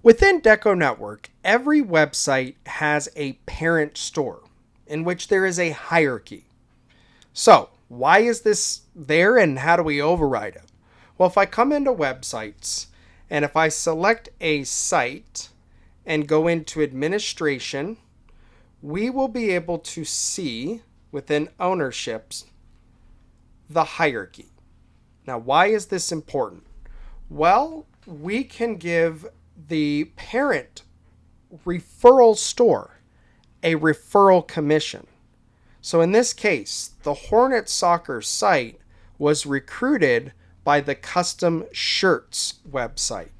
Within DecoNetwork, every website has a parent store in which there is a hierarchy. So, why is this there and how do we override it? Well, if I come into websites and if I select a site and go into administration, we will be able to see within ownerships the hierarchy. Now, why is this important? Well, we can give the parent referral store a referral commission. So in this case, the Hornet Soccer site was recruited by the Custom Shirts website.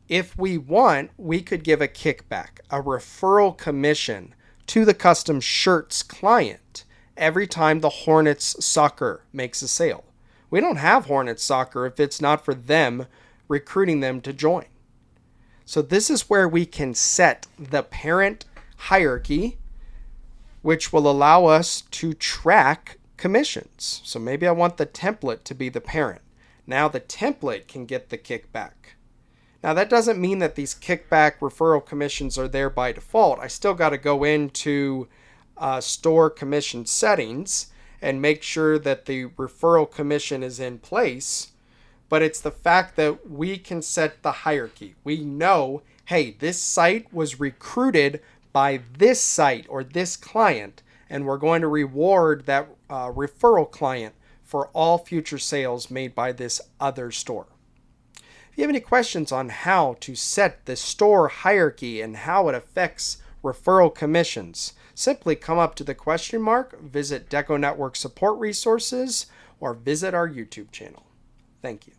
If we want, we could give a kickback, a referral commission to the Custom Shirts client every time the Hornets Soccer makes a sale. We don't have Hornets Soccer if it's not for them recruiting them to join. So this is where we can set the parent hierarchy, which will allow us to track commissions. So maybe I want the template to be the parent. Now the template can get the kickback. Now that doesn't mean that these kickback referral commissions are there by default. I still got to go into store commission settings and make sure that the referral commission is in place. But it's the fact that we can set the hierarchy. We know, hey, this site was recruited by this site or this client, and we're going to reward that referral client for all future sales made by this other store. If you have any questions on how to set the store hierarchy and how it affects referral commissions, simply come up to the question mark, visit DecoNetwork support resources, or visit our YouTube channel. Thank you.